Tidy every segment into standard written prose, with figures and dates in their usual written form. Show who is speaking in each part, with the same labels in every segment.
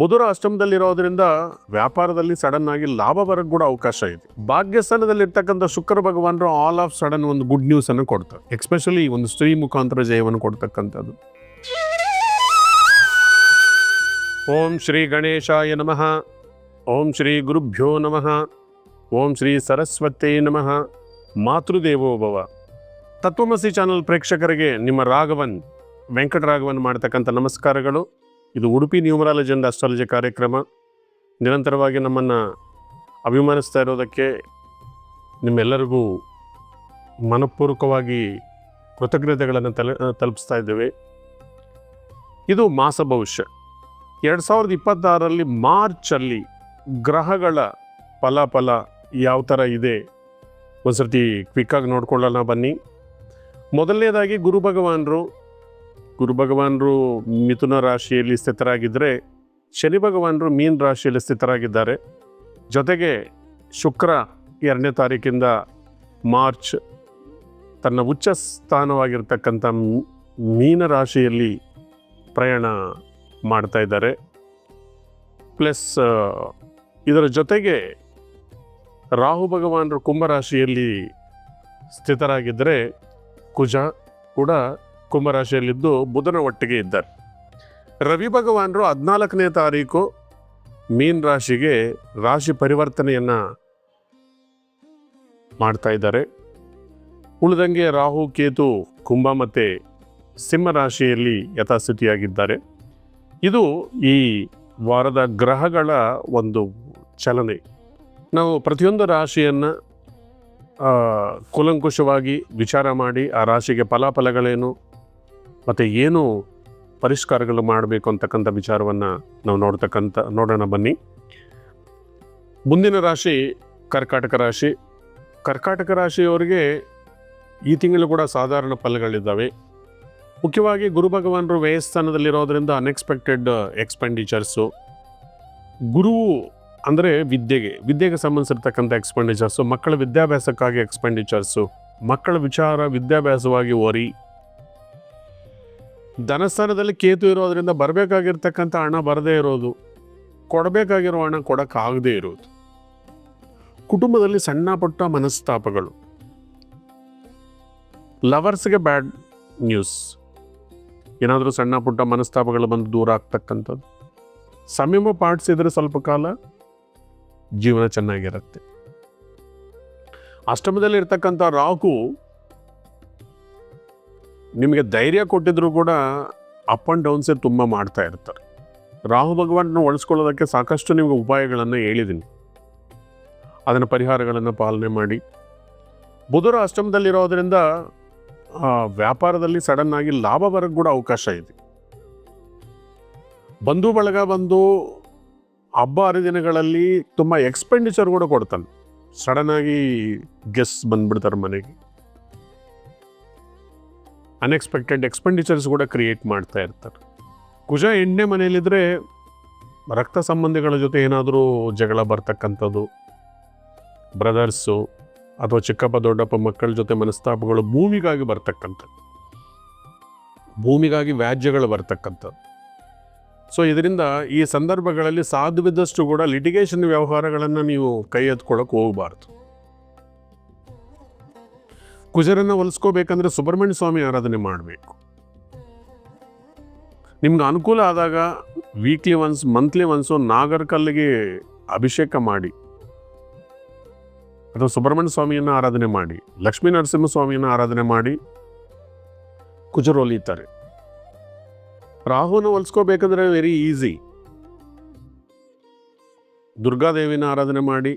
Speaker 1: ಬುಧರ ಅಷ್ಟಮದಲ್ಲಿರೋದ್ರಿಂದ ವ್ಯಾಪಾರದಲ್ಲಿ ಸಡನ್ ಆಗಿ ಲಾಭ ಬರಕ್ಕೆ ಕೂಡ ಅವಕಾಶ ಇದೆ. ಭಾಗ್ಯಸ್ಥಾನದಲ್ಲಿರ್ತಕ್ಕಂಥ ಶುಕ್ರ ಭಗವಾನರು ಆಲ್ ಆಫ್ ಸಡನ್ ಒಂದು ಗುಡ್ ನ್ಯೂಸ್ ಅನ್ನು ಕೊಡ್ತಾರೆ, ಎಕ್ಸ್ಪೆಷಲಿ ಒಂದು ಸ್ತ್ರೀ ಮುಖಾಂತರ ಜಯವನ್ನು ಕೊಡ್ತಕ್ಕಂಥದ್ದು. ಓಂ ಶ್ರೀ ಗಣೇಶಾಯ ನಮಃ. ಓಂ ಶ್ರೀ ಗುರುಭ್ಯೋ ನಮಃ. ಓಂ ಶ್ರೀ ಸರಸ್ವತೇ ನಮಃ. ಮಾತೃದೇವೋಭವ. ತತ್ವಮಸಿ ಚಾನಲ್ ಪ್ರೇಕ್ಷಕರಿಗೆ ನಿಮ್ಮ ರಾಘವನ್ ವೆಂಕಟರಾಘವನ್ ಮಾಡ್ತಕ್ಕಂಥ ನಮಸ್ಕಾರಗಳು. ಇದು ಉಡುಪಿ ನ್ಯೂಮರಾಲಜಿ ಅಂಡ್ ಅಸ್ಟ್ರಾಲಜಿ ಕಾರ್ಯಕ್ರಮ. ನಿರಂತರವಾಗಿ ನಮ್ಮನ್ನು ಅಭಿಮಾನಿಸ್ತಾ ಇರೋದಕ್ಕೆ ನಿಮ್ಮೆಲ್ಲರಿಗೂ ಮನಪೂರ್ವಕವಾಗಿ ಕೃತಜ್ಞತೆಗಳನ್ನು ತಲುಪಿಸ್ತಾ ಇದ್ದೇವೆ. ಇದು ಮಾಸ ಭವಿಷ್ಯ 2026 ಮಾರ್ಚಲ್ಲಿ ಗುರಹಗಳ ಫಲಾಫಲ ಯಾವ ಥರ ಇದೆ ಒಂದು ಸರ್ತಿ ಕ್ವಿಕ್ಕಾಗಿ ನೋಡ್ಕೊಳ್ಳೋಣ ಬನ್ನಿ. ಮೊದಲನೇದಾಗಿ ಗುರು ಭಗವಾನರು ಮಿಥುನ ರಾಶಿಯಲ್ಲಿ ಸ್ಥಿತರಾಗಿದ್ದರೆ, ಶನಿ ಭಗವಾನರು ಮೀನ ರಾಶಿಯಲ್ಲಿ ಸ್ಥಿತರಾಗಿದ್ದಾರೆ. ಜೊತೆಗೆ ಶುಕ್ರ 2ನೇ ತಾರೀಕಿಂದ ಮಾರ್ಚ್ ತನ್ನ ಉಚ್ಚ ಸ್ಥಾನವಾಗಿರ್ತಕ್ಕಂಥ ಮೀನ ರಾಶಿಯಲ್ಲಿ ಪ್ರಯಾಣ ಮಾಡ್ತಾ ಇದ್ದಾರೆ. ಪ್ಲಸ್ ಇದರ ಜೊತೆಗೆ ರಾಹು ಭಗವಾನರು ಕುಂಭರಾಶಿಯಲ್ಲಿ ಸ್ಥಿತರಾಗಿದ್ದರೆ, ಕುಜ ಕೂಡ ಕುಂಭರಾಶಿಯಲ್ಲಿದ್ದು ಬುಧನ ಒಟ್ಟಿಗೆ ಇದ್ದಾರೆ. ರವಿ ಭಗವಾನರು 14ನೇ ತಾರೀಕು ಮೀನ ರಾಶಿಗೆ ರಾಶಿ ಪರಿವರ್ತನೆಯನ್ನು ಮಾಡ್ತಾ ಇದ್ದಾರೆ. ಉಳಿದಂಗೆ ರಾಹು ಕೇತು ಕುಂಭ ಮತ್ತು ಸಿಂಹ ರಾಶಿಯಲ್ಲಿ ಯಥಾಸ್ಥಿತಿಯಾಗಿದ್ದಾರೆ. ಇದು ಈ ವಾರದ ಗ್ರಹಗಳ ಒಂದು ಚಲನೆ. ನಾವು ಪ್ರತಿಯೊಂದು ರಾಶಿಯನ್ನು ಕೂಲಂಕುಷವಾಗಿ ವಿಚಾರ ಮಾಡಿ ಆ ರಾಶಿಗೆ ಫಲಾಫಲಗಳೇನು ಮತ್ತು ಏನು ಪರಿಷ್ಕಾರಗಳು ಮಾಡಬೇಕು ಅಂತಕ್ಕಂಥ ವಿಚಾರವನ್ನು ನಾವು ನೋಡೋಣ ಬನ್ನಿ. ಮುಂದಿನ ರಾಶಿ ಕರ್ಕಾಟಕ ರಾಶಿ. ಕರ್ಕಾಟಕ ರಾಶಿಯವರಿಗೆ ಈ ತಿಂಗಳು ಕೂಡ ಸಾಧಾರಣ ಫಲಗಳಿದ್ದಾವೆ. ಮುಖ್ಯವಾಗಿ ಗುರು ಭಗವಾನರು ವ್ಯಯಸ್ಥಾನದಲ್ಲಿರೋದ್ರಿಂದ ಅನ್ಎಕ್ಸ್ಪೆಕ್ಟೆಡ್ ಎಕ್ಸ್ಪೆಂಡಿಚರ್ಸು. ಗುರುವು ಅಂದರೆ ವಿದ್ಯೆಗೆ ಸಂಬಂಧಿಸಿರ್ತಕ್ಕಂಥ ಎಕ್ಸ್ಪೆಂಡಿಚರ್ಸು, ಮಕ್ಕಳ ವಿದ್ಯಾಭ್ಯಾಸಕ್ಕಾಗಿ ಎಕ್ಸ್ಪೆಂಡಿಚರ್ಸು, ಮಕ್ಕಳ ವಿದ್ಯಾಭ್ಯಾಸವಾಗಿ ವರಿ. ಧನಸ್ಥಾನದಲ್ಲಿ ಕೇತು ಇರೋದ್ರಿಂದ ಬರಬೇಕಾಗಿರ್ತಕ್ಕಂಥ ಹಣ ಬರದೇ ಇರೋದು, ಕೊಡಬೇಕಾಗಿರೋ ಹಣ ಕೊಡೋಕ್ಕಾಗದೇ ಇರೋದು, ಕುಟುಂಬದಲ್ಲಿ ಸಣ್ಣ ಪುಟ್ಟ ಮನಸ್ತಾಪಗಳು, ಲವರ್ಸ್ಗೆ ಬ್ಯಾಡ್ ನ್ಯೂಸ್, ಏನಾದರೂ ಸಣ್ಣ ಪುಟ್ಟ ಮನಸ್ತಾಪಗಳು ಬಂದು ದೂರ ಆಗ್ತಕ್ಕಂಥದ್ದು. ಸಂಯಮ ಪಾಲಿಸಿದ್ರೆ ಸ್ವಲ್ಪ ಕಾಲ ಜೀವನ ಚೆನ್ನಾಗಿರುತ್ತೆ. ಅಷ್ಟಮದಲ್ಲಿ ಇರ್ತಕ್ಕಂಥ ರಾಹು ನಿಮಗೆ ಧೈರ್ಯ ಕೊಟ್ಟಿದ್ರು ಕೂಡ ಅಪ್ ಆ್ಯಂಡ್ ಡೌನ್ಸೇ ತುಂಬ ಮಾಡ್ತಾ ಇರ್ತಾರೆ. ರಾಹು ಭಗವಾನನ್ನು ಒಳಿಸ್ಕೊಳ್ಳೋದಕ್ಕೆ ಸಾಕಷ್ಟು ನಿಮಗೆ ಉಪಾಯಗಳನ್ನು ಹೇಳಿದ್ದೀನಿ, ಅದನ್ನು ಪರಿಹಾರಗಳನ್ನು ಪಾಲನೆ ಮಾಡಿ. ಬುಧರ ಅಷ್ಟಮದಲ್ಲಿರೋದ್ರಿಂದ ವ್ಯಾಪಾರದಲ್ಲಿ ಸಡನ್ ಆಗಿ ಲಾಭ ಬರೋಕ್ಕೆ ಕೂಡ ಅವಕಾಶ ಇದೆ. ಬಂಧು ಬಳಗ ಬಂದು ಹಬ್ಬ ಹರಿದಿನಗಳಲ್ಲಿ ತುಂಬ ಎಕ್ಸ್ಪೆಂಡಿಚರ್ ಕೂಡ ಕೊಡ್ತಾನೆ. ಸಡನ್ನಾಗಿ ಗೆಸ್ಟ್ ಬಂದ್ಬಿಡ್ತಾರೆ ಮನೆಗೆ, ಅನ್ಎಕ್ಸ್ಪೆಕ್ಟೆಡ್ ಎಕ್ಸ್ಪೆಂಡಿಚರ್ಸ್ ಕೂಡ ಕ್ರಿಯೇಟ್ ಮಾಡ್ತಾ ಇರ್ತಾರೆ. ಕುಜ 8ನೇ ಮನೆಯಲ್ಲಿದ್ದರೆ ರಕ್ತ ಸಂಬಂಧಿಗಳ ಜೊತೆ ಏನಾದರೂ ಜಗಳ ಬರ್ತಕ್ಕಂಥದ್ದು, ಬ್ರದರ್ಸು ಅಥವಾ ಚಿಕ್ಕಪ್ಪ ದೊಡ್ಡಪ್ಪ ಮಕ್ಕಳ ಜೊತೆ ಮನಸ್ತಾಪಗಳು, ಭೂಮಿಗಾಗಿ ಬರ್ತಕ್ಕಂಥದ್ದು, ಭೂಮಿಗಾಗಿ ವ್ಯಾಜ್ಯಗಳು ಬರ್ತಕ್ಕಂಥದ್ದು. ಸೊ ಇದರಿಂದ ಈ ಸಂದರ್ಭಗಳಲ್ಲಿ ಸಾಧ್ಯವಿದ್ದಷ್ಟು ಕೂಡ ಲಿಟಿಗೇಷನ್ ವ್ಯವಹಾರಗಳನ್ನು ನೀವು ಕೈ ಎತ್ಕೊಳ್ಳೋಕೆ ಹೋಗಬಾರ್ದು. ಕುಜರನ್ನು ಹೊಲಿಸ್ಕೋಬೇಕಂದ್ರೆ ಸುಬ್ರಹ್ಮಣ್ಯ ಸ್ವಾಮಿ ಆರಾಧನೆ ಮಾಡಬೇಕು. ನಿಮ್ಗೆ ಅನುಕೂಲ ಆದಾಗ ವೀಕ್ಲಿ ಒನ್ಸ್, ಮಂತ್ಲಿ ಒನ್ಸು ನಾಗರಕಲ್ಲಿಗೆ ಅಭಿಷೇಕ ಮಾಡಿ ಅಥವಾ ಸುಬ್ರಹ್ಮಣ್ಯ ಸ್ವಾಮಿಯನ್ನು ಆರಾಧನೆ ಮಾಡಿ, ಲಕ್ಷ್ಮೀ ನರಸಿಂಹ ಸ್ವಾಮಿಯನ್ನು ಆರಾಧನೆ ಮಾಡಿ ಕುಜರು ಹೊಲಿತಾರೆ. ರಾಹುನ ಹೊಲಿಸ್ಕೋಬೇಕಂದ್ರೆ ವೆರಿ ಈಸಿ. ದುರ್ಗಾದೇವಿನ ಆರಾಧನೆ ಮಾಡಿ,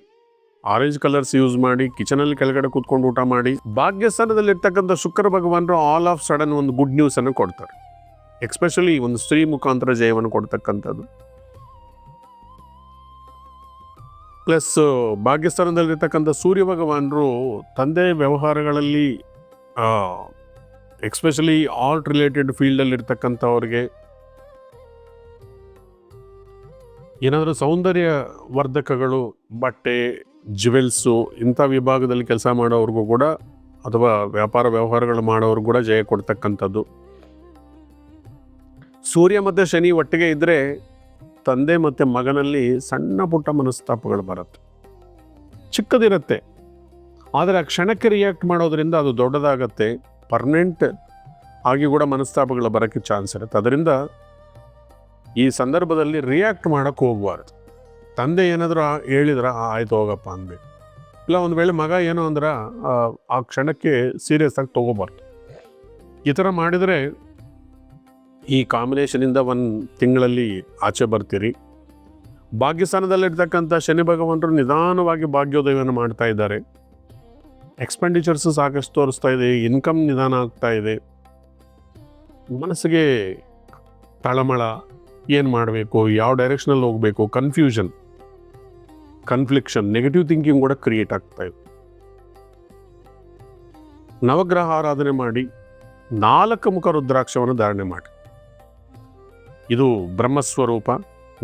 Speaker 1: ಆರೆಂಜ್ ಕಲರ್ಸ್ ಯೂಸ್ ಮಾಡಿ, ಕಿಚನಲ್ಲಿ ಕೆಳಗಡೆ ಕೂತ್ಕೊಂಡು ಊಟ ಮಾಡಿ. ಭಾಗ್ಯಸ್ಥಾನದಲ್ಲಿರ್ತಕ್ಕಂಥ ಶುಕ್ರ ಭಗವಾನರು ಆಲ್ ಆಫ್ ಸಡನ್ ಒಂದು ಗುಡ್ ನ್ಯೂಸನ್ನು ಕೊಡ್ತಾರೆ, ಎಕ್ಸ್ಪೆಷಲಿ ಒಂದು ಸ್ತ್ರೀ ಮುಖಾಂತರ ಜಯವನ್ನು ಕೊಡ್ತಕ್ಕಂಥದ್ದು. ಪ್ಲಸ್ ಭಾಗ್ಯಸ್ಥಾನದಲ್ಲಿರ್ತಕ್ಕಂಥ ಸೂರ್ಯ ಭಗವಾನರು ತಂದೆ ವ್ಯವಹಾರಗಳಲ್ಲಿ, ಎಕ್ಸ್ಪೆಷಲಿ ಆರ್ಟ್ ರಿಲೇಟೆಡ್ ಫೀಲ್ಡಲ್ಲಿರ್ತಕ್ಕಂಥವ್ರಿಗೆ, ಏನಾದರೂ ಸೌಂದರ್ಯ ವರ್ಧಕಗಳು, ಬಟ್ಟೆ, ಜ್ಯುವೆಲ್ಸು ಇಂಥ ವಿಭಾಗದಲ್ಲಿ ಕೆಲಸ ಮಾಡೋವ್ರಿಗೂ ಕೂಡ ಅಥವಾ ವ್ಯಾಪಾರ ವ್ಯವಹಾರಗಳು ಮಾಡೋರು ಕೂಡ ಜಯ ಕೊಡ್ತಕ್ಕಂಥದ್ದು. ಸೂರ್ಯ ಮತ್ತು ಶನಿ ಒಟ್ಟಿಗೆ ಇದ್ದರೆ ತಂದೆ ಮತ್ತು ಮಗನಲ್ಲಿ ಸಣ್ಣ ಪುಟ್ಟ ಮನಸ್ತಾಪಗಳು ಬರುತ್ತೆ, ಚಿಕ್ಕದಿರುತ್ತೆ, ಆದರೆ ಆ ಕ್ಷಣಕ್ಕೆ ರಿಯಾಕ್ಟ್ ಮಾಡೋದ್ರಿಂದ ಅದು ದೊಡ್ಡದಾಗತ್ತೆ, ಪರ್ಮನೆಂಟ್ ಆಗಿ ಕೂಡ ಮನಸ್ತಾಪಗಳು ಬರೋಕ್ಕೆ ಚಾನ್ಸ್ ಇರುತ್ತೆ. ಅದರಿಂದ ಈ ಸಂದರ್ಭದಲ್ಲಿ ರಿಯಾಕ್ಟ್ ಮಾಡೋಕ್ಕೆ ಹೋಗಬಾರ್ದು. ತಂದೆ ಏನಾದರೂ ಹೇಳಿದ್ರೆ ಆಯ್ತು ಹೋಗಪ್ಪ ಅನ್ಬೇಕು, ಇಲ್ಲ ಒಂದು ವೇಳೆ ಮಗ ಏನೋ ಅಂದ್ರೆ ಆ ಕ್ಷಣಕ್ಕೆ ಸೀರಿಯಸ್ ಆಗಿ ತೊಗೋಬಾರ್ದು. ಈ ಥರ ಮಾಡಿದರೆ ಈ ಕಾಂಬಿನೇಷನಿಂದ ಒಂದು ತಿಂಗಳಲ್ಲಿ ಆಚೆ ಬರ್ತೀರಿ. ಭಾಗ್ಯಸ್ಥಾನದಲ್ಲಿರ್ತಕ್ಕಂಥ ಶನಿ ಭಗವಂತರು ನಿಧಾನವಾಗಿ ಭಾಗ್ಯೋದಯವನ್ನು ಮಾಡ್ತಾ ಇದ್ದಾರೆ. ಎಕ್ಸ್ಪೆಂಡಿಚರ್ಸ್ ಸಾಕಷ್ಟು ತೋರಿಸ್ತಾ ಇದೆ, ಇನ್ಕಮ್ ನಿಧಾನ ಆಗ್ತಾ ಇದೆ, ಮನಸ್ಸಿಗೆ ತಳಮಳ, ಏನು ಮಾಡಬೇಕು, ಯಾವ ಡೈರೆಕ್ಷನಲ್ಲಿ ಹೋಗಬೇಕು, ಕನ್ಫ್ಲಿಕ್ಷನ್, ನೆಗೆಟಿವ್ ಥಿಂಕಿಂಗ್ ಕೂಡ ಕ್ರಿಯೇಟ್ ಆಗ್ತಾ ಇದೆ. ನವಗ್ರಹ ಆರಾಧನೆ ಮಾಡಿ 4 ಮುಖ ರುದ್ರಾಕ್ಷವನ್ನು ಧಾರಣೆ ಮಾಡಿ. ಇದು ಬ್ರಹ್ಮಸ್ವರೂಪ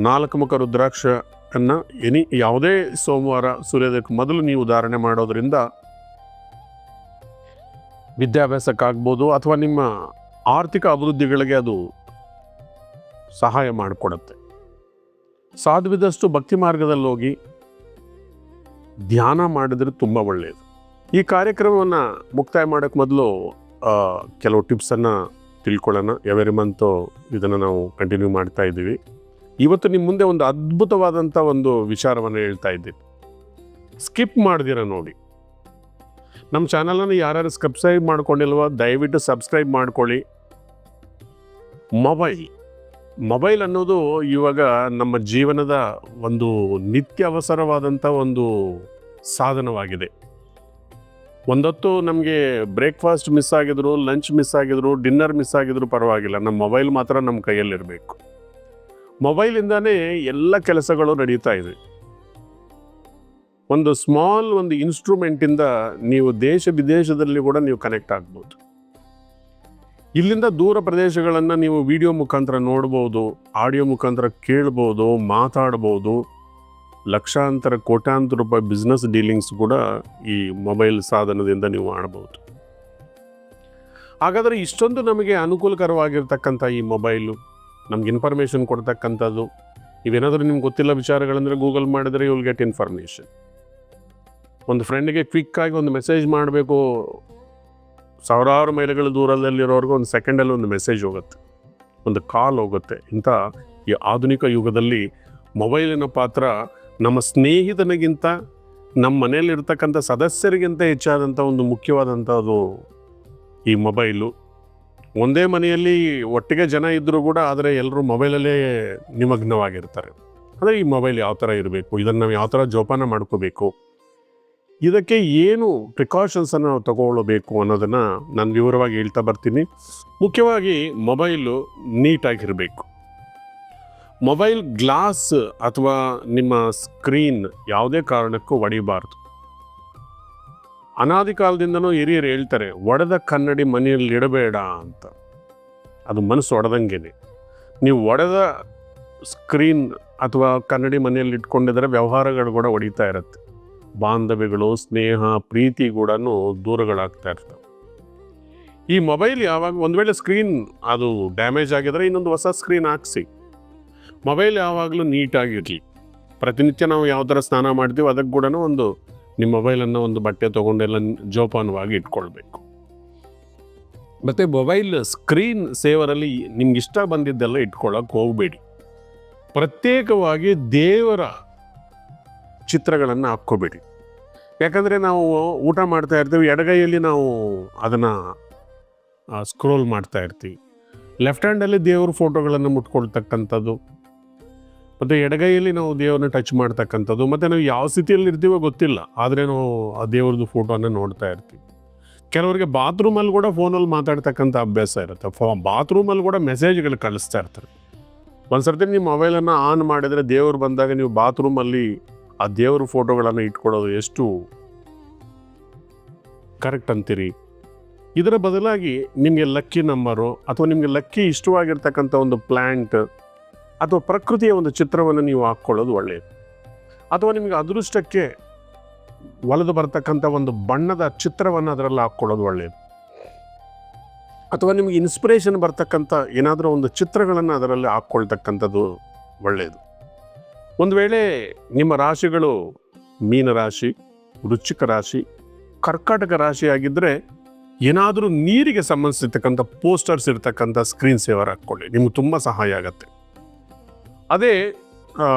Speaker 1: 4 ಮುಖ ರುದ್ರಾಕ್ಷನ್ನು ಯಾವುದೇ ಸೋಮವಾರ ಸೂರ್ಯೋದಯಕ್ಕೆ ಮೊದಲು ನೀವು ಧಾರಣೆ ಮಾಡೋದ್ರಿಂದ ವಿದ್ಯಾಭ್ಯಾಸಕ್ಕಾಗ್ಬೋದು ಅಥವಾ ನಿಮ್ಮ ಆರ್ಥಿಕ ಅಭಿವೃದ್ಧಿಗಳಿಗೆ ಅದು ಸಹಾಯ ಮಾಡಿಕೊಡುತ್ತೆ. ಸಾಧ್ಯವಿದಷ್ಟು ಭಕ್ತಿ ಮಾರ್ಗದಲ್ಲಿ ಹೋಗಿ ಧ್ಯಾನ ಮಾಡಿದರೆ ತುಂಬ ಒಳ್ಳೆಯದು. ಈ ಕಾರ್ಯಕ್ರಮವನ್ನು ಮುಕ್ತಾಯ ಮಾಡೋಕ್ಕೆ ಮೊದಲು ಕೆಲವು ಟಿಪ್ಸನ್ನು ತಿಳ್ಕೊಳ್ಳೋಣ. ಎವರಿ ಮಂತು ಇದನ್ನು ನಾವು ಕಂಟಿನ್ಯೂ ಮಾಡ್ತಾ ಇದ್ದೀವಿ. ಇವತ್ತು ನಿಮ್ಮ ಮುಂದೆ ಒಂದು ಅದ್ಭುತವಾದಂಥ ಒಂದು ವಿಚಾರವನ್ನು ಹೇಳ್ತಾ ಇದ್ದೀನಿ, ಸ್ಕಿಪ್ ಮಾಡ್ದಿರ ನೋಡಿ. ನಮ್ಮ ಚಾನಲನ್ನು ಯಾರ್ಯಾರು ಸಬ್ಸ್ಕ್ರೈಬ್ ಮಾಡ್ಕೊಂಡಿಲ್ವೋ ದಯವಿಟ್ಟು ಸಬ್ಸ್ಕ್ರೈಬ್ ಮಾಡ್ಕೊಳ್ಳಿ. ಮೊಬೈಲ್ ಅನ್ನೋದು ಇವಾಗ ನಮ್ಮ ಜೀವನದ ಒಂದು ನಿತ್ಯ ಅವಸರವಾದಂಥ ಒಂದು ಸಾಧನವಾಗಿದೆ. ಒಂದೊತ್ತು ನಮಗೆ ಬ್ರೇಕ್ಫಾಸ್ಟ್ ಮಿಸ್ ಆಗಿದ್ರು, ಲಂಚ್ ಮಿಸ್ ಆಗಿದ್ರು, ಡಿನ್ನರ್ ಮಿಸ್ ಆಗಿದ್ರು ಪರವಾಗಿಲ್ಲ, ನಮ್ಮ ಮೊಬೈಲ್ ಮಾತ್ರ ನಮ್ಮ ಕೈಯಲ್ಲಿರಬೇಕು. ಮೊಬೈಲಿಂದಾನೇ ಎಲ್ಲ ಕೆಲಸಗಳು ನಡೀತಾ ಇದೆ. ಒಂದು ಸ್ಮಾಲ್ ಒಂದು ಇನ್ಸ್ಟ್ರೂಮೆಂಟಿಂದ ನೀವು ದೇಶ ವಿದೇಶದಲ್ಲಿ ಕೂಡ ನೀವು ಕನೆಕ್ಟ್ ಆಗ್ಬೋದು. ಇಲ್ಲಿಂದ ದೂರ ಪ್ರದೇಶಗಳನ್ನು ನೀವು ವಿಡಿಯೋ ಮುಖಾಂತರ ನೋಡ್ಬೋದು, ಆಡಿಯೋ ಮುಖಾಂತರ ಕೇಳ್ಬೋದು, ಮಾತಾಡ್ಬೋದು. ಲಕ್ಷಾಂತರ ಕೋಟ್ಯಾಂತರ ರೂಪಾಯಿ ಬಿಸ್ನೆಸ್ ಡೀಲಿಂಗ್ಸ್ ಕೂಡ ಈ ಮೊಬೈಲ್ ಸಾಧನದಿಂದ ನೀವು ಮಾಡಬಹುದು. ಹಾಗಾದರೆ ಇಷ್ಟೊಂದು ನಮಗೆ ಅನುಕೂಲಕರವಾಗಿರ್ತಕ್ಕಂಥ ಈ ಮೊಬೈಲು ನಮ್ಗೆ ಇನ್ಫಾರ್ಮೇಷನ್ ಕೊಡ್ತಕ್ಕಂಥದ್ದು, ಇವೇನಾದರೂ ನಿಮ್ಗೆ ಗೊತ್ತಿಲ್ಲ ವಿಚಾರಗಳಂದರೆ ಗೂಗಲ್ ಮಾಡಿದರೆ ಯು ವಿಲ್ ಗೆಟ್ ಇನ್ಫಾರ್ಮೇಷನ್. ಒಂದು ಫ್ರೆಂಡಿಗೆ ಕ್ವಿಕ್ಕಾಗಿ ಒಂದು ಮೆಸೇಜ್ ಮಾಡಬೇಕು, ಸಾವಿರಾರು ಮೈಲುಗಳ ದೂರದಲ್ಲಿರೋರ್ಗೂ ಒಂದು ಸೆಕೆಂಡಲ್ಲಿ ಒಂದು ಮೆಸೇಜ್ ಹೋಗುತ್ತೆ, ಒಂದು ಕಾಲ್ ಹೋಗುತ್ತೆ. ಇಂಥ ಈ ಆಧುನಿಕ ಯುಗದಲ್ಲಿ ಮೊಬೈಲಿನ ಪಾತ್ರ ನಮ್ಮ ಸ್ನೇಹಿತನಿಗಿಂತ ನಮ್ಮ ಮನೆಯಲ್ಲಿರ್ತಕ್ಕಂಥ ಸದಸ್ಯರಿಗಿಂತ ಹೆಚ್ಚಾದಂಥ ಒಂದು ಮುಖ್ಯವಾದಂಥದ್ದು ಈ ಮೊಬೈಲು. ಒಂದೇ ಮನೆಯಲ್ಲಿ ಒಟ್ಟಿಗೆ ಜನ ಇದ್ದರೂ ಕೂಡ ಆದರೆ ಎಲ್ಲರೂ ಮೊಬೈಲಲ್ಲೇ ನಿಮಗ್ನವಾಗಿರ್ತಾರೆ. ಅಂದರೆ ಈ ಮೊಬೈಲ್ ಯಾವ ಥರ ಇರಬೇಕು, ಇದನ್ನು ನಾವು ಯಾವ ಥರ ಜೋಪಾನ ಮಾಡ್ಕೋಬೇಕು, ಇದಕ್ಕೆ ಏನು ಪ್ರಿಕಾಷನ್ಸನ್ನು ನಾವು ತಗೊಳ್ಳಬೇಕು ಅನ್ನೋದನ್ನು ನಾನು ವಿವರವಾಗಿ ಹೇಳ್ತಾ ಬರ್ತೀನಿ. ಮುಖ್ಯವಾಗಿ ಮೊಬೈಲು ನೀಟಾಗಿರಬೇಕು. ಮೊಬೈಲ್ ಗ್ಲಾಸ್ ಅಥವಾ ನಿಮ್ಮ ಸ್ಕ್ರೀನ್ ಯಾವುದೇ ಕಾರಣಕ್ಕೂ ಒಡಿಬಾರ್ದು. ಅನಾದಿ ಕಾಲದಿಂದನೂ ಹಿರಿಯರು ಹೇಳ್ತಾರೆ, ಒಡೆದ ಕನ್ನಡಿ ಮನೆಯಲ್ಲಿ ಇಡಬೇಡ ಅಂತ. ಅದು ಮನಸ್ಸು ಒಡೆದಂಗೆನೆ. ನೀವು ಒಡೆದ ಸ್ಕ್ರೀನ್ ಅಥವಾ ಕನ್ನಡಿ ಮನೆಯಲ್ಲಿ ಇಟ್ಕೊಂಡಿದ್ರೆ ವ್ಯವಹಾರಗಳು ಕೂಡ ಒಡಿತಾ ಇರುತ್ತೆ. ಬಾಂಧವ್ಯಗಳು, ಸ್ನೇಹ, ಪ್ರೀತಿ ಕೂಡ ದೂರಗಳಾಗ್ತಾ ಇರ್ತವೆ. ಈ ಮೊಬೈಲ್ ಯಾವಾಗ ಒಂದು ವೇಳೆ ಸ್ಕ್ರೀನ್ ಅದು ಡ್ಯಾಮೇಜ್ ಆಗಿದ್ರೆ ಇನ್ನೊಂದು ಹೊಸ ಸ್ಕ್ರೀನ್ ಹಾಕ್ಸಿ. ಮೊಬೈಲ್ ಯಾವಾಗಲೂ ನೀಟಾಗಿರಲಿ. ಪ್ರತಿನಿತ್ಯ ನಾವು ಯಾವ ಥರ ಸ್ನಾನ ಮಾಡ್ತೀವಿ ಅದಕ್ಕೆ ಕೂಡ ಒಂದು ನಿಮ್ಮ ಮೊಬೈಲನ್ನು ಒಂದು ಬಟ್ಟೆ ತೊಗೊಂಡೆಲ್ಲ ಜೋಪಾನವಾಗಿ ಇಟ್ಕೊಳ್ಬೇಕು. ಮತ್ತು ಮೊಬೈಲ್ ಸ್ಕ್ರೀನ್ ಸೇವರಲ್ಲಿ ನಿಮ್ಗೆ ಇಷ್ಟ ಬಂದಿದ್ದೆಲ್ಲ ಇಟ್ಕೊಳ್ಳೋಕೆ ಹೋಗಬೇಡಿ. ಪ್ರತ್ಯೇಕವಾಗಿ ದೇವರ ಚಿತ್ರಗಳನ್ನು ಹಾಕ್ಕೋಬೇಡಿ. ಯಾಕಂದರೆ ನಾವು ಊಟ ಮಾಡ್ತಾ ಇರ್ತೀವಿ, ಎಡಗೈಯಲ್ಲಿ ನಾವು ಅದನ್ನು ಸ್ಕ್ರೋಲ್ ಮಾಡ್ತಾ ಇರ್ತೀವಿ, ಲೆಫ್ಟ್ ಹ್ಯಾಂಡಲ್ಲಿ ದೇವ್ರ ಫೋಟೋಗಳನ್ನು ಮುಟ್ಕೊಳ್ತಕ್ಕಂಥದ್ದು, ಮತ್ತು ಎಡಗೈಯಲ್ಲಿ ನಾವು ದೇವ್ರನ್ನ ಟಚ್ ಮಾಡ್ತಕ್ಕಂಥದ್ದು. ಮತ್ತು ನಾವು ಯಾವ ಸ್ಥಿತಿಯಲ್ಲಿ ಇರ್ತೀವೋ ಗೊತ್ತಿಲ್ಲ, ಆದರೆ ನಾವು ಆ ದೇವ್ರದ್ದು ಫೋಟೋನ ನೋಡ್ತಾ ಇರ್ತೀವಿ. ಕೆಲವರಿಗೆ ಬಾತ್ರೂಮಲ್ಲಿ ಕೂಡ ಫೋನಲ್ಲಿ ಮಾತಾಡ್ತಕ್ಕಂಥ ಅಭ್ಯಾಸ ಇರುತ್ತೆ. ಬಾತ್ರೂಮಲ್ಲಿ ಕೂಡ ಮೆಸೇಜ್ಗಳು ಕಳಿಸ್ತಾ ಇರ್ತಾರೆ. ಒಂದು ಸರ್ತಿ ನೀವು ಮೊಬೈಲನ್ನು ಆನ್ ಮಾಡಿದರೆ ದೇವ್ರು ಬಂದಾಗ ನೀವು ಬಾತ್ರೂಮಲ್ಲಿ ಆ ದೇವ್ರ ಫೋಟೋಗಳನ್ನು ಇಟ್ಕೊಳ್ಳೋದು ಎಷ್ಟು ಕರೆಕ್ಟ್ ಅಂತೀರಿ? ಇದರ ಬದಲಾಗಿ ನಿಮಗೆ ಲಕ್ಕಿ ನಂಬರು ಅಥವಾ ನಿಮಗೆ ಲಕ್ಕಿ ಇಷ್ಟವಾಗಿರ್ತಕ್ಕಂಥ ಒಂದು ಪ್ಲ್ಯಾಂಟ್ ಅಥವಾ ಪ್ರಕೃತಿಯ ಒಂದು ಚಿತ್ರವನ್ನು ನೀವು ಹಾಕ್ಕೊಳ್ಳೋದು ಒಳ್ಳೆಯದು. ಅಥವಾ ನಿಮಗೆ ಅದೃಷ್ಟಕ್ಕೆ ಒಲೆದು ಬರ್ತಕ್ಕಂಥ ಒಂದು ಬಣ್ಣದ ಚಿತ್ರವನ್ನು ಅದರಲ್ಲಿ ಹಾಕ್ಕೊಳ್ಳೋದು ಒಳ್ಳೆಯದು. ಅಥವಾ ನಿಮಗೆ ಇನ್ಸ್ಪಿರೇಷನ್ ಬರ್ತಕ್ಕಂಥ ಏನಾದರೂ ಒಂದು ಚಿತ್ರಗಳನ್ನು ಅದರಲ್ಲಿ ಹಾಕ್ಕೊಳ್ತಕ್ಕಂಥದ್ದು ಒಳ್ಳೆಯದು. ಒಂದು ವೇಳೆ ನಿಮ್ಮ ರಾಶಿಗಳು ಮೀನರಾಶಿ, ವೃಶ್ಚಿಕ ರಾಶಿ, ಕರ್ಕಾಟಕ ರಾಶಿ ಆಗಿದ್ದರೆ ಏನಾದರೂ ನೀರಿಗೆ ಸಂಬಂಧಿಸಿರ್ತಕ್ಕಂಥ ಪೋಸ್ಟರ್ಸ್ ಇರ್ತಕ್ಕಂಥ ಸ್ಕ್ರೀನ್ ಸೇವರ್ ಹಾಕ್ಕೊಳ್ಳಿ, ನಿಮ್ಗೆ ತುಂಬ ಸಹಾಯ ಆಗುತ್ತೆ. ಅದೇ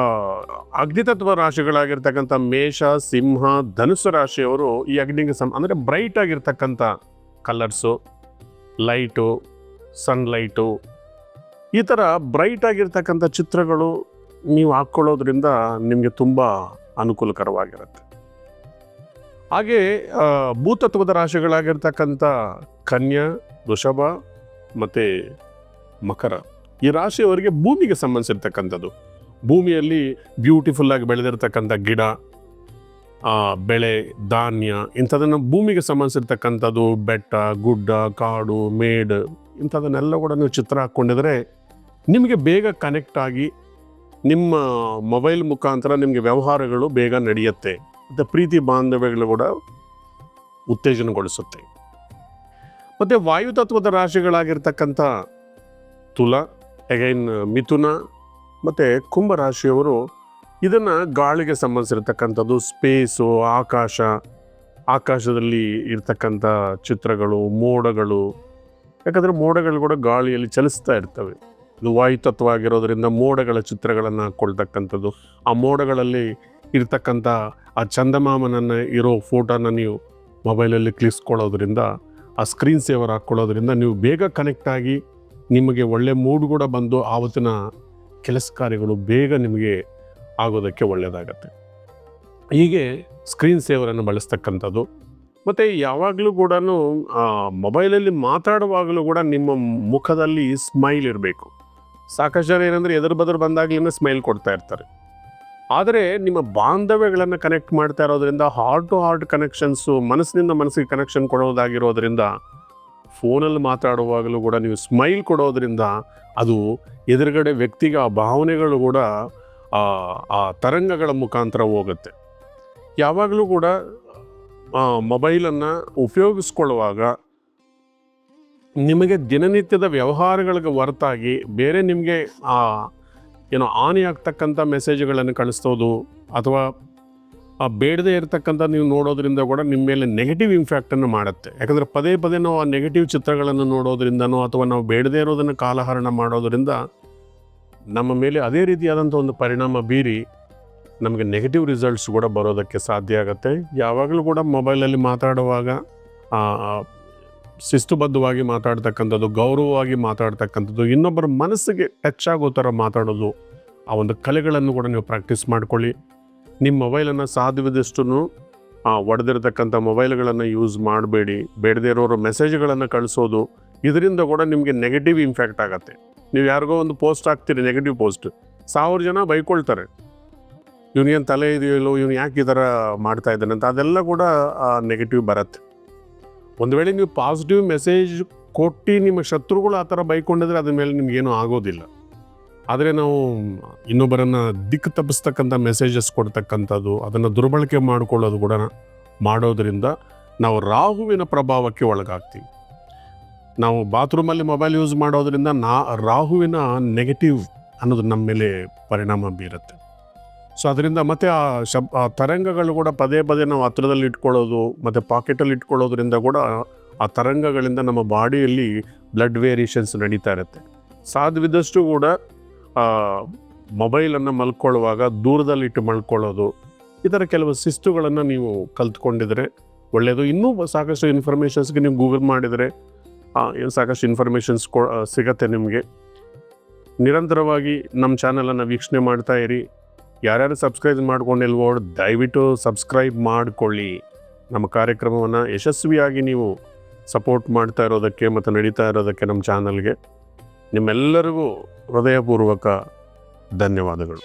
Speaker 1: ಅಗ್ನಿತತ್ವ ರಾಶಿಗಳಾಗಿರ್ತಕ್ಕಂಥ ಮೇಷ, ಸಿಂಹ, ಧನುಸ್ಸು ರಾಶಿಯವರು ಈ ಅಗ್ನಿಗೆ ಅಂದರೆ ಬ್ರೈಟ್ ಆಗಿರ್ತಕ್ಕಂಥ ಕಲರ್ಸು, ಲೈಟು, ಸನ್ಲೈಟು, ಈ ಥರ ಬ್ರೈಟ್ ಆಗಿರ್ತಕ್ಕಂಥ ಚಿತ್ರಗಳು ನೀವು ಹಾಕ್ಕೊಳ್ಳೋದ್ರಿಂದ ನಿಮಗೆ ತುಂಬ ಅನುಕೂಲಕರವಾಗಿರುತ್ತೆ. ಹಾಗೆ ಭೂತತ್ವದ ರಾಶಿಗಳಾಗಿರ್ತಕ್ಕಂಥ ಕನ್ಯಾ, ವೃಷಭ ಮತ್ತು ಮಕರ, ಈ ರಾಶಿಯವರಿಗೆ ಭೂಮಿಗೆ ಸಂಬಂಧಿಸಿರ್ತಕ್ಕಂಥದ್ದು. ಭೂಮಿಯಲ್ಲಿ ಬ್ಯೂಟಿಫುಲ್ಲಾಗಿ ಬೆಳೆದಿರ್ತಕ್ಕಂಥ ಗಿಡ, ಬೆಳೆ, ಧಾನ್ಯ ಇಂಥದನ್ನು ಭೂಮಿಗೆ ಸಂಬಂಧಿಸಿರ್ತಕ್ಕಂಥದ್ದು, ಬೆಟ್ಟ, ಗುಡ್ಡ, ಕಾಡು, ಮೇಡು ಇಂಥದನ್ನೆಲ್ಲ ಕೂಡ ನೀವು ಚಿತ್ರ ಹಾಕ್ಕೊಂಡಿದ್ರೆ ನಿಮಗೆ ಬೇಗ ಕನೆಕ್ಟ್ ಆಗಿ ನಿಮ್ಮ ಮೊಬೈಲ್ ಮುಖಾಂತರ ನಿಮಗೆ ವ್ಯವಹಾರಗಳು ಬೇಗ ನಡೆಯುತ್ತೆ ಮತ್ತು ಪ್ರೀತಿ ಬಾಂಧವ್ಯಗಳು ಕೂಡ ಉತ್ತೇಜನಗೊಳಿಸುತ್ತೆ. ಮತ್ತು ವಾಯುತತ್ವದ ರಾಶಿಗಳಾಗಿರ್ತಕ್ಕಂಥ ತುಲ, ಅಗೈನ್ ಮಿಥುನ ಮತ್ತು ಕುಂಭ ರಾಶಿಯವರು ಇದನ್ನು ಗಾಳಿಗೆ ಸಂಬಂಧಿಸಿರ್ತಕ್ಕಂಥದ್ದು, ಸ್ಪೇಸು, ಆಕಾಶದಲ್ಲಿ ಇರ್ತಕ್ಕಂಥ ಚಿತ್ರಗಳು, ಮೋಡಗಳು, ಯಾಕಂದರೆ ಮೋಡಗಳು ಕೂಡ ಗಾಳಿಯಲ್ಲಿ ಚಲಿಸ್ತಾ ಇರ್ತವೆ. ಇದು ವಾಯುತತ್ವ ಆಗಿರೋದ್ರಿಂದ ಮೋಡಗಳ ಚಿತ್ರಗಳನ್ನು ಹಾಕ್ಕೊಳ್ತಕ್ಕಂಥದ್ದು, ಆ ಮೋಡಗಳಲ್ಲಿ ಇರ್ತಕ್ಕಂಥ ಆ ಚಂದಮಾಮನನ್ನು ಇರೋ ಫೋಟೋನ ನೀವು ಮೊಬೈಲಲ್ಲಿ ಕ್ಲಿಕ್ಸ್ಕೊಳ್ಳೋದ್ರಿಂದ, ಆ ಸ್ಕ್ರೀನ್ ಸೇವರ್ ಹಾಕ್ಕೊಳ್ಳೋದ್ರಿಂದ ನೀವು ಬೇಗ ಕನೆಕ್ಟ್ ಆಗಿ ನಿಮಗೆ ಒಳ್ಳೆ ಮೂಡ್ ಕೂಡ ಬಂದು ಆವತ್ತಿನ ಕೆಲಸ ಕಾರ್ಯಗಳು ಬೇಗ ನಿಮಗೆ ಆಗೋದಕ್ಕೆ ಒಳ್ಳೆಯದಾಗತ್ತೆ. ಹೀಗೆ ಸ್ಕ್ರೀನ್ ಸೇವರನ್ನು ಬಳಸ್ತಕ್ಕಂಥದ್ದು. ಮತ್ತು ಯಾವಾಗಲೂ ಕೂಡ ಮೊಬೈಲಲ್ಲಿ ಮಾತಾಡುವಾಗಲೂ ಕೂಡ ನಿಮ್ಮ ಮುಖದಲ್ಲಿ ಸ್ಮೈಲ್ ಇರಬೇಕು. ಸಾಕಷ್ಟು ಜನ ಏನಂದರೆ ಎದುರು ಬದುರು ಬಂದಾಗಲೇ ಸ್ಮೈಲ್ ಕೊಡ್ತಾ ಇರ್ತಾರೆ. ಆದರೆ ನಿಮ್ಮ ಬಾಂಧವ್ಯಗಳನ್ನು ಕನೆಕ್ಟ್ ಮಾಡ್ತಾ ಇರೋದ್ರಿಂದ, ಹಾರ್ಟ್ ಟು ಹಾರ್ಟ್ ಕನೆಕ್ಷನ್ಸು, ಮನಸ್ಸಿನಿಂದ ಮನಸ್ಸಿಗೆ ಕನೆಕ್ಷನ್ ಕೊಡೋದಾಗಿರೋದ್ರಿಂದ, ಫೋನಲ್ಲಿ ಮಾತಾಡುವಾಗಲೂ ಕೂಡ ನೀವು ಸ್ಮೈಲ್ ಕೊಡೋದ್ರಿಂದ ಅದು ಎದುರುಗಡೆ ವ್ಯಕ್ತಿಗೆ ಆ ಭಾವನೆಗಳು ಕೂಡ ಆ ತರಂಗಗಳ ಮುಖಾಂತರ ಹೋಗುತ್ತೆ. ಯಾವಾಗಲೂ ಕೂಡ ಮೊಬೈಲನ್ನು ಉಪಯೋಗಿಸ್ಕೊಳ್ಳುವಾಗ ನಿಮಗೆ ದಿನನಿತ್ಯದ ವ್ಯವಹಾರಗಳಿಗೆ ಹೊರತಾಗಿ ಬೇರೆ ನಿಮಗೆ ಹಾನಿ ಆಗ್ತಕ್ಕಂಥ ಮೆಸೇಜ್ಗಳನ್ನು ಕಳಿಸೋದು ಅಥವಾ ಬೇಡದೇ ಇರತಕ್ಕಂಥ ನೀವು ನೋಡೋದ್ರಿಂದ ಕೂಡ ನಿಮ್ಮ ಮೇಲೆ ನೆಗೆಟಿವ್ ಇಂಪ್ಯಾಕ್ಟನ್ನು ಮಾಡುತ್ತೆ. ಯಾಕಂದರೆ ಪದೇ ಪದೇ ನಾವು ಆ ನೆಗೆಟಿವ್ ಚಿತ್ರಗಳನ್ನು ನೋಡೋದ್ರಿಂದನೋ ಅಥವಾ ನಾವು ಬೇಡದೇ ಇರೋದನ್ನು ಕಾಲಹರಣ ಮಾಡೋದರಿಂದ ನಮ್ಮ ಮೇಲೆ ಅದೇ ರೀತಿಯಾದಂಥ ಒಂದು ಪರಿಣಾಮ ಬೀರಿ ನಮಗೆ ನೆಗೆಟಿವ್ ರಿಸಲ್ಟ್ಸ್ ಕೂಡ ಬರೋದಕ್ಕೆ ಸಾಧ್ಯ ಆಗುತ್ತೆ. ಯಾವಾಗಲೂ ಕೂಡ ಮೊಬೈಲಲ್ಲಿ ಮಾತಾಡುವಾಗ ಶಿಸ್ತುಬದ್ಧವಾಗಿ ಮಾತಾಡ್ತಕ್ಕಂಥದ್ದು, ಗೌರವವಾಗಿ ಮಾತಾಡ್ತಕ್ಕಂಥದ್ದು, ಇನ್ನೊಬ್ಬರ ಮನಸ್ಸಿಗೆ ಟಚ್ ಆಗೋ ಥರ ಮಾತಾಡೋದು, ಆ ಒಂದು ಕಲೆಗಳನ್ನು ಕೂಡ ನೀವು ಪ್ರಾಕ್ಟೀಸ್ ಮಾಡ್ಕೊಳ್ಳಿ. ನಿಮ್ಮ ಮೊಬೈಲನ್ನು ಸಾಧ್ಯವಿದಷ್ಟು ಒಡೆದಿರ್ತಕ್ಕಂಥ ಮೊಬೈಲ್ಗಳನ್ನು ಯೂಸ್ ಮಾಡಬೇಡಿ. ಬೇಡದೇ ಇರೋರು ಮೆಸೇಜ್ಗಳನ್ನು ಕಳಿಸೋದು, ಇದರಿಂದ ಕೂಡ ನಿಮಗೆ ನೆಗೆಟಿವ್ ಇಂಪ್ಯಾಕ್ಟ್ ಆಗುತ್ತೆ. ನೀವು ಯಾರಿಗೋ ಒಂದು ಪೋಸ್ಟ್ ಹಾಕ್ತೀರಿ, ನೆಗೆಟಿವ್ ಪೋಸ್ಟ್, 1000 ಜನ ಬೈಕೊಳ್ತಾರೆ, ಇವನೇನು ತಲೆ ಇದೆಯಲ್ಲೋ, ಇವನು ಯಾಕೆ ಈ ಥರ ಮಾಡ್ತಾ ಇದ್ದಾನೆ ಅಂತ, ಅದೆಲ್ಲ ಕೂಡ ನೆಗೆಟಿವ್ ಬರುತ್ತೆ. ಒಂದು ವೇಳೆ ನೀವು ಪಾಸಿಟಿವ್ ಮೆಸೇಜ್ ಕೊಟ್ಟು ನಿಮ್ಮ ಶತ್ರುಗಳು ಆ ಥರ ಬೈಕೊಂಡಿದ್ರೆ ಅದ್ರ ಮೇಲೆ ನಿಮಗೇನೂ ಆಗೋದಿಲ್ಲ. ಆದರೆ ನಾವು ಇನ್ನೊಬ್ಬರನ್ನು ದಿಕ್ಕು ತಪ್ಪಿಸ್ತಕ್ಕಂಥ ಮೆಸೇಜಸ್ ಕೊಡ್ತಕ್ಕಂಥದ್ದು, ಅದನ್ನು ದುರ್ಬಳಕೆ ಮಾಡಿಕೊಳ್ಳೋದು ಕೂಡ ಮಾಡೋದರಿಂದ ನಾವು ರಾಹುವಿನ ಪ್ರಭಾವಕ್ಕೆ ಒಳಗಾಗ್ತೀವಿ. ನಾವು ಬಾತ್ರೂಮಲ್ಲಿ ಮೊಬೈಲ್ ಯೂಸ್ ಮಾಡೋದ್ರಿಂದ ರಾಹುವಿನ ನೆಗೆಟಿವ್ ಅನ್ನೋದು ನಮ್ಮ ಮೇಲೆ ಪರಿಣಾಮ ಬೀರುತ್ತೆ. ಸೊ ಅದರಿಂದ ಮತ್ತು ಆ ತರಂಗಗಳು ಕೂಡ ಪದೇ ಪದೇ ನಾವು ಹತ್ರದಲ್ಲಿ ಇಟ್ಕೊಳ್ಳೋದು ಮತ್ತು ಪಾಕೆಟಲ್ಲಿ ಇಟ್ಕೊಳ್ಳೋದ್ರಿಂದ ಕೂಡ ಆ ತರಂಗಗಳಿಂದ ನಮ್ಮ ಬಾಡಿಯಲ್ಲಿ ಬ್ಲಡ್ ವೇರಿಯೇಷನ್ಸ್ ನಡೀತಾ ಇರುತ್ತೆ. ಸಾಧ್ಯವಿದ್ದಷ್ಟು ಕೂಡ ಮೊಬೈಲನ್ನು ಮಲ್ಕೊಳ್ಳುವಾಗ ದೂರದಲ್ಲಿಟ್ಟು ಮಲ್ಕೊಳ್ಳೋದು, ಈ ಥರ ಕೆಲವು ಶಿಸ್ತುಗಳನ್ನು ನೀವು ಕಲ್ತ್ಕೊಂಡಿದ್ರೆ ಒಳ್ಳೆಯದು. ಇನ್ನೂ ಸಾಕಷ್ಟು ಇನ್ಫಾರ್ಮೇಷನ್ಸ್ಗೆ ನೀವು ಗೂಗಲ್ ಮಾಡಿದರೆ ಸಾಕಷ್ಟು ಇನ್ಫಾರ್ಮೇಷನ್ಸ್ ಸಿಗತ್ತೆ ನಿಮಗೆ. ನಿರಂತರವಾಗಿ ನಮ್ಮ ಚಾನಲನ್ನು ವೀಕ್ಷಣೆ ಮಾಡ್ತಾ ಇರಿ. ಯಾರ್ಯಾರು ಸಬ್ಸ್ಕ್ರೈಬ್ ಮಾಡ್ಕೊಂಡಿಲ್ವೋ ದಯವಿಟ್ಟು ಸಬ್ಸ್ಕ್ರೈಬ್ ಮಾಡಿಕೊಳ್ಳಿ. ನಮ್ಮ ಕಾರ್ಯಕ್ರಮವನ್ನು ಯಶಸ್ವಿಯಾಗಿ ನೀವು ಸಪೋರ್ಟ್ ಮಾಡ್ತಾ ಇರೋದಕ್ಕೆ ಮತ್ತು ನಡೀತಾ ಇರೋದಕ್ಕೆ ನಮ್ಮ ಚಾನಲ್ಗೆ ನಿಮ್ಮೆಲ್ಲರಿಗೂ ಹೃದಯಪೂರ್ವಕ ಧನ್ಯವಾದಗಳು.